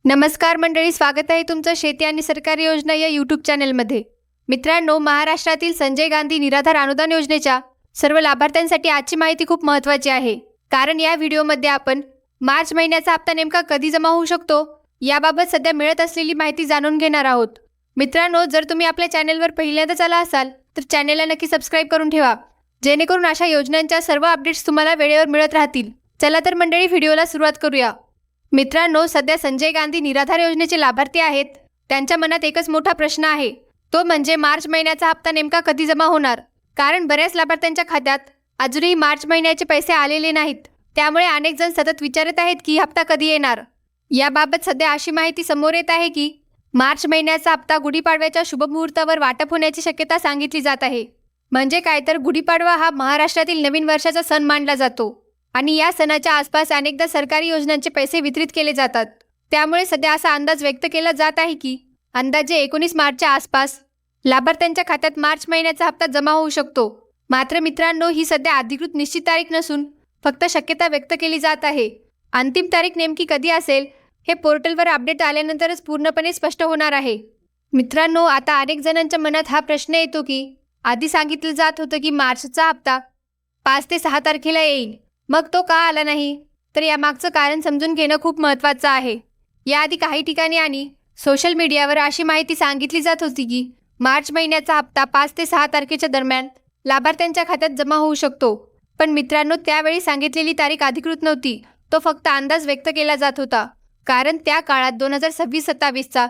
नमस्कार मंडळी, स्वागत आहे तुमचं शेती आणि सरकारी योजना या यूट्यूब चॅनलमध्ये. मित्रांनो, महाराष्ट्रातील संजय गांधी निराधार अनुदान योजनेच्या सर्व लाभार्थ्यांसाठी आजची माहिती खूप महत्त्वाची आहे. कारण या व्हिडिओमध्ये आपण मार्च महिन्याचा हप्ता नेमका कधी जमा होऊ शकतो याबाबत सध्या मिळत असलेली माहिती जाणून घेणार आहोत. मित्रांनो, जर तुम्ही आपल्या चॅनलवर पहिल्यांदाच आला असाल तर चॅनलला नक्की सबस्क्राईब करून ठेवा, जेणेकरून अशा योजनांच्या सर्व अपडेट्स तुम्हाला वेळेवर मिळत राहतील. चला तर मंडळी, व्हिडिओला सुरुवात करूया. मित्रांनो, सध्या संजय गांधी निराधार योजनेचे लाभार्थी आहेत. त्यांच्या मनात एकच मोठा प्रश्न आहे, तो म्हणजे मार्च महिन्याचा हप्ता नेमका कधी जमा होणार. कारण बऱ्याच लाभार्थ्यांच्या खात्यात अजूनही मार्च महिन्याचे पैसे आलेले नाहीत. त्यामुळे अनेक जण सतत विचारत आहेत की हप्ता कधी येणार. याबाबत सध्या अशी माहिती समोर येत आहे की मार्च महिन्याचा हप्ता गुढीपाडव्याच्या शुभमुहूर्तावर वाटप होण्याची शक्यता सांगितली जात आहे. म्हणजे काय तर गुढीपाडवा हा महाराष्ट्रातील नवीन वर्षाचा सण मानला जातो आणि या सणाच्या आसपास अनेकदा सरकारी योजनांचे पैसे वितरित केले जातात. त्यामुळे सध्या असा अंदाज व्यक्त केला जात आहे की अंदाजे 19 मार्चच्या आसपास लाभार्थ्यांच्या खात्यात मार्च महिन्याचा हप्ता जमा होऊ शकतो. मात्र मित्रांनो, ही सध्या अधिकृत निश्चित तारीख नसून फक्त शक्यता व्यक्त केली जात आहे. अंतिम तारीख नेमकी कधी असेल हे पोर्टलवर अपडेट आल्यानंतरच पूर्णपणे स्पष्ट होणार आहे. मित्रांनो, आता अनेक जणांच्या मनात हा प्रश्न येतो की आधी सांगितलं जात होतं की मार्चचा हप्ता 5 ते 6 तारखेला येईल, मग तो का आला नाही? तर यामागचं कारण समजून घेणं खूप महत्त्वाचं आहे. याआधी काही ठिकाणी आणि सोशल मीडियावर अशी माहिती सांगितली जात होती की मार्च महिन्याचा हप्ता 5 ते 6 तारखेच्या दरम्यान लाभार्थ्यांच्या खात्यात जमा होऊ शकतो. पण मित्रांनो, त्यावेळी सांगितलेली तारीख अधिकृत नव्हती, तो फक्त अंदाज व्यक्त केला जात होता. कारण त्या काळात 2026-27चा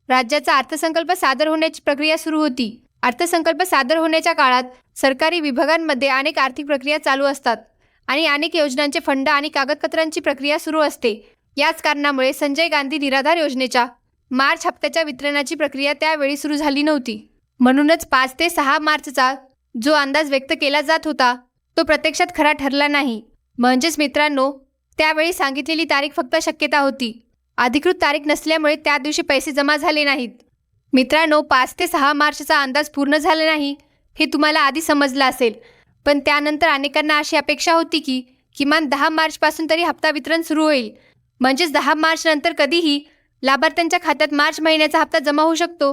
राज्याचा अर्थसंकल्प सादर होण्याची प्रक्रिया सुरू होती. अर्थसंकल्प सादर होण्याच्या काळात सरकारी विभागांमध्ये अनेक आर्थिक प्रक्रिया चालू असतात आणि अनेक योजनांचे फंड आणि कागदपत्रांची प्रक्रिया सुरू असते. याच कारणामुळे संजय गांधी निराधार योजनेच्या मार्च हप्त्याच्या वितरणाची प्रक्रिया त्यावेळी सुरू झाली नव्हती. म्हणूनच 5 ते 6 मार्चचा जो अंदाज व्यक्त केला जात होता तो प्रत्यक्षात खरा ठरला नाही. म्हणजेच मित्रांनो, त्यावेळी सांगितलेली तारीख फक्त शक्यता होती, अधिकृत तारीख नसल्यामुळे त्या दिवशी पैसे जमा झाले नाहीत. मित्रांनो, 5 ते 6 मार्चचा अंदाज पूर्ण झाला नाही हे तुम्हाला आधी समजलं असेल. पण त्यानंतर अनेकांना अशी अपेक्षा होती की किमान 10 मार्चपासून तरी हप्ता वितरण सुरू होईल. म्हणजेच 10 मार्च नंतर कधीही लाभार्थ्यांच्या खात्यात मार्च महिन्याचा हप्ता जमा होऊ शकतो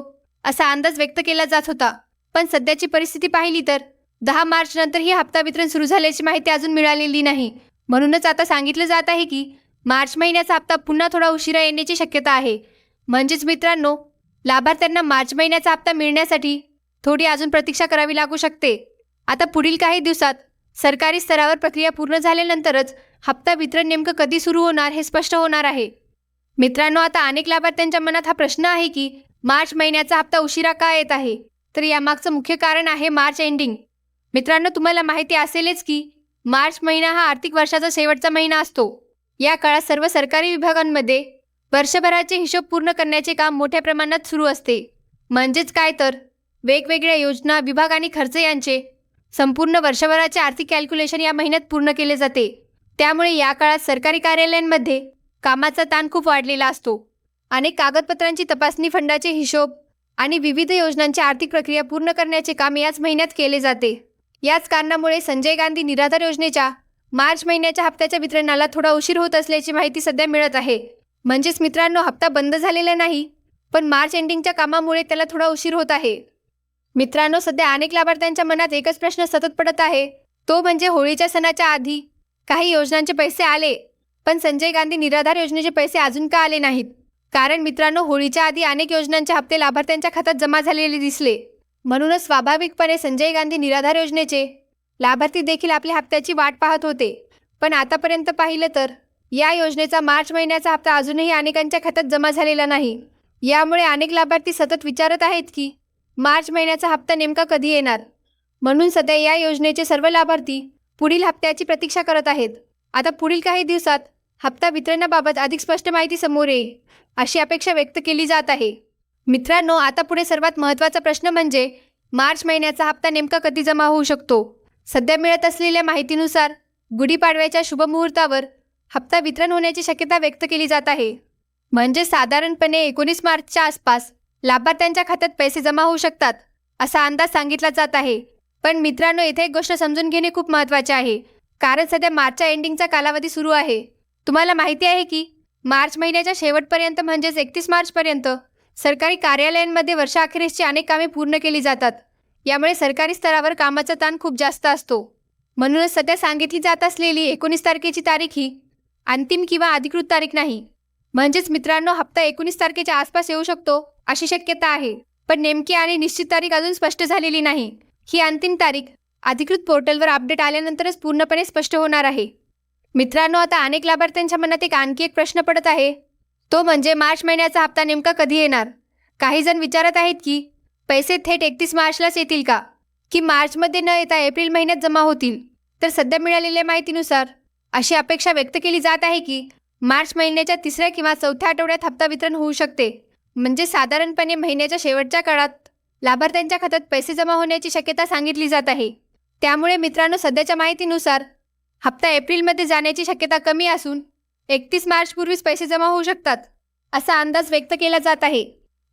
असा अंदाज व्यक्त केला जात होता. पण सध्याची परिस्थिती पाहिली तर 10 मार्च नंतर ही हप्ता वितरण सुरू झाल्याची माहिती अजून मिळालेली नाही. म्हणूनच आता सांगितलं जात आहे की मार्च महिन्याचा हप्ता पुन्हा थोडा उशिरा येण्याची शक्यता आहे. म्हणजेच मित्रांनो, लाभार्थ्यांना मार्च महिन्याचा हप्ता मिळण्यासाठी थोडी अजून प्रतीक्षा करावी लागू शकते. आता पुढील काही दिवसात सरकारी स्तरावर प्रक्रिया पूर्ण झाल्यानंतरच हप्ता वितरण नेमकं कधी सुरू होणार हे स्पष्ट होणार आहे. मित्रांनो, आता अनेक लाभार्थ्यांच्या मनात हा प्रश्न आहे की मार्च महिन्याचा हप्ता उशिरा का येत आहे? तर यामागचं मुख्य कारण आहे मार्च एंडिंग. मित्रांनो, तुम्हाला माहिती असेलच की मार्च महिना हा आर्थिक वर्षाचा शेवटचा महिना असतो. या काळात सर्व सरकारी विभागांमध्ये वर्षभराचे हिशोब पूर्ण करण्याचे काम मोठ्या प्रमाणात सुरू असते. म्हणजेच काय तर वेगवेगळ्या योजना, विभाग आणि खर्च यांचे संपूर्ण वर्षभराचे आर्थिक कॅल्क्युलेशन या महिन्यात पूर्ण केले जाते. त्यामुळे या काळात सरकारी कार्यालयांमध्ये कामाचा ताण खूप वाढलेला असतो. अनेक कागदपत्रांची तपासणी, फंडाचे हिशोब आणि विविध योजनांची आर्थिक प्रक्रिया पूर्ण करण्याचे काम याच महिन्यात केले जाते. याच कारणामुळे संजय गांधी निराधार योजनेच्या मार्च महिन्याच्या हप्त्याच्या वितरणाला थोडा उशीर होत असल्याची माहिती सध्या मिळत आहे. म्हणजेच मित्रांनो, हप्ता बंद झालेला नाही, पण मार्च एंडिंगच्या कामामुळे त्याला थोडा उशीर होत आहे. मित्रांनो, सध्या अनेक लाभार्थ्यांच्या मनात एकच प्रश्न सतत पडत आहे, तो म्हणजे होळीच्या सणाच्या आधी काही योजनांचे पैसे आले, पण संजय गांधी निराधार योजनेचे पैसे अजून का आले नाहीत? कारण मित्रांनो, होळीच्या आधी अनेक योजनांचे हप्ते लाभार्थ्यांच्या खात्यात जमा झालेले दिसले. म्हणूनच स्वाभाविकपणे संजय गांधी निराधार योजनेचे लाभार्थी देखील आपल्या हप्त्याची वाट पाहत होते. पण आतापर्यंत पाहिलं तर या योजनेचा मार्च महिन्याचा हप्ता अजूनही अनेकांच्या खात्यात जमा झालेला नाही. यामुळे अनेक लाभार्थी सतत विचारत आहेत की मार्च महिन्याचा हप्ता नेमका कधी येणार. म्हणून सध्या या योजनेचे सर्व लाभार्थी पुढील हप्त्याची प्रतीक्षा करत आहेत. आता पुढील काही दिवसात हप्ता वितरणाबाबत अधिक स्पष्ट माहिती समोर येईल अशी अपेक्षा व्यक्त केली जात आहे. मित्रांनो, आता पुढे सर्वात महत्त्वाचा प्रश्न म्हणजे मार्च महिन्याचा हप्ता नेमका कधी जमा होऊ शकतो. सध्या मिळत असलेल्या माहितीनुसार गुढीपाडव्याच्या शुभमुहूर्तावर हप्ता वितरण होण्याची शक्यता व्यक्त केली जात आहे. म्हणजे साधारणपणे 19 मार्चच्या आसपास लाभार्थ्यांच्या खात्यात पैसे जमा होऊ शकतात असा अंदाज सांगितला जात आहे. पण मित्रांनो, येथे एक गोष्ट समजून घेणे खूप महत्त्वाचे आहे. कारण सध्या मार्चच्या एंडिंगचा कालावधी सुरू आहे. तुम्हाला माहिती आहे की मार्च महिन्याच्या शेवटपर्यंत म्हणजेच 31 मार्चपर्यंत सरकारी कार्यालयांमध्ये वर्षाअखेरीसची अनेक कामे पूर्ण केली जातात. यामुळे सरकारी स्तरावर कामाचा ताण खूप जास्त असतो. म्हणूनच सध्या सांगितली जात असलेली 19 तारखेची तारीख ही अंतिम किंवा अधिकृत तारीख नाही. म्हणजेच मित्रांनो, हप्ता 19 तारखेच्या आसपास येऊ शकतो अशी शक्यता आहे. पण नेमकी आणि निश्चित तारीख अजून स्पष्ट झालेली नाही. ही अंतिम तारीख अधिकृत पोर्टलवर अपडेट आल्यानंतरच पूर्णपणे स्पष्ट होणार आहे. मित्रांनो, आता अनेक लाभार्थ्यांच्या मनात आणखी एक प्रश्न पडत आहे. तो म्हणजे मार्च महिन्याचा हप्ता नेमका कधी येणार? काही जण विचारत आहेत की पैसे थेट 31 मार्चलाच येतील का, की मार्चमध्ये न येता एप्रिल महिन्यात जमा होतील. तर सध्या मिळालेल्या माहितीनुसार अशी अपेक्षा व्यक्त केली जात आहे की मार्च महिन्याच्या 3ऱ्या किंवा 4थ्या आठवड्यात हप्ता वितरण होऊ शकते. म्हणजे साधारणपणे महिन्याच्या शेवटच्या काळात लाभार्थ्यांच्या खात्यात पैसे जमा होण्याची शक्यता सांगितली जात आहे. त्यामुळे मित्रांनो, सध्याच्या माहितीनुसार हप्ता एप्रिलमध्ये जाण्याची शक्यता कमी असून 31 मार्चपूर्वीच पैसे जमा होऊ शकतात असा अंदाज व्यक्त केला जात आहे.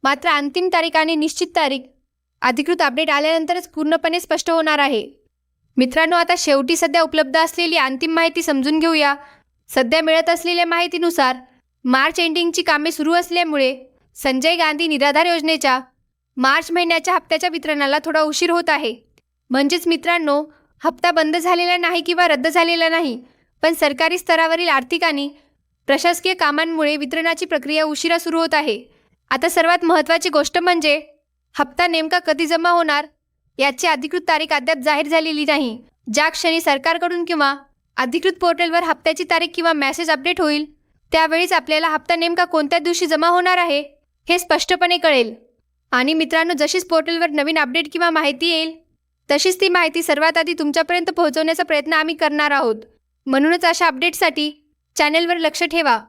मात्र अंतिम तारीख आणि निश्चित तारीख अधिकृत अपडेट आल्यानंतरच पूर्णपणे स्पष्ट होणार आहे. मित्रांनो, आता शेवटी सध्या उपलब्ध असलेली अंतिम माहिती समजून घेऊया. सध्या मिळत असलेल्या माहितीनुसार मार्च एंडिंगची कामे सुरू असल्यामुळे संजय गांधी निराधार योजनेच्या मार्च महिन्याच्या हप्त्याच्या वितरणाला थोडा उशीर होत आहे. म्हणजेच मित्रांनो, हप्ता बंद झालेला नाही किंवा रद्द झालेला नाही, पण सरकारी स्तरावरील आर्थिक आणि प्रशासकीय कामांमुळे वितरणाची प्रक्रिया उशिरा सुरू होत आहे. आता सर्वात महत्त्वाची गोष्ट म्हणजे हप्ता नेमका कधी जमा होणार याची अधिकृत तारीख अद्याप जाहीर झालेली नाही. ज्या क्षणी सरकारकडून किंवा अधिकृत पोर्टलवर हप्त्याची तारीख किंवा मेसेज अपडेट होईल त्यावेळीच आपल्याला हप्ता नेमका कोणत्या दिवशी जमा होणार आहे हे स्पष्टपणे कळेल. आणि मित्रांनो, जशीच पोर्टलवर नवीन अपडेट किंवा माहिती येईल तशीच ती माहिती सर्वात आधी तुमच्यापर्यंत पोहोचवण्याचा प्रयत्न आम्ही करणार आहोत. म्हणूनच अशा अपडेटसाठी चॅनेलवर लक्ष ठेवा.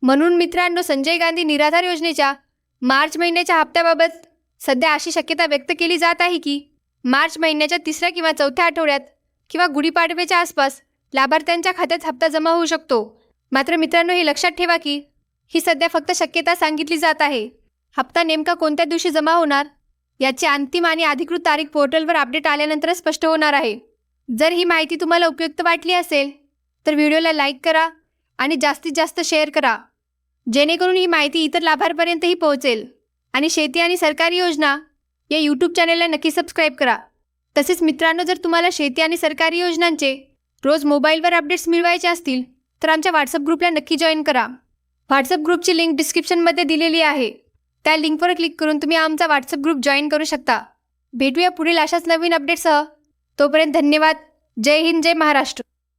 म्हणून मित्रांनो, संजय गांधी निराधार योजनेच्या मार्च महिन्याच्या हप्त्याबाबत सध्या अशी शक्यता व्यक्त केली जात आहे की मार्च महिन्याच्या 3ऱ्या किंवा 4थ्या आठवड्यात किंवा गुढीपाडव्याच्या आसपास लाभार्थ्यांच्या खात्यात हप्ता जमा होऊ शकतो. मात्र मित्रांनो, हे लक्षात ठेवा की ही सध्या फक्त शक्यता सांगितली जात आहे. हप्ता नेमका कोणत्या दिवशी जमा होणार याची अंतिम आणि अधिकृत तारीख पोर्टलवर अपडेट आल्यानंतरच स्पष्ट होणार आहे. जर ही माहिती तुम्हाला उपयुक्त वाटली असेल तर व्हिडिओला लाईक करा आणि जास्तीत जास्त शेअर करा, जेणेकरून ही माहिती इतर लाभार्थ्यांपर्यंतही पोहोचेल. आणि शेती आणि सरकारी योजना या यूट्यूब चॅनलला नक्की सबस्क्राईब करा. तसेच मित्रांनो, जर तुम्हाला शेती आणि सरकारी योजनांचे रोज मोबाईलवर अपडेट्स मिळवायचे असतील तर आमच्या व्हॉट्सअप ग्रुपला नक्की जॉईन करा. व्हॉट्सअप ग्रुपची लिंक डिस्क्रिप्शनमध्ये दिलेली आहे. त्या लिंकवर क्लिक करून तुम्ही आमचा व्हॉट्सअप ग्रुप जॉईन करू शकता. भेटूया पुढील अशाच नवीन अपडेटसह. तोपर्यंत धन्यवाद. जय हिंद, जय महाराष्ट्र.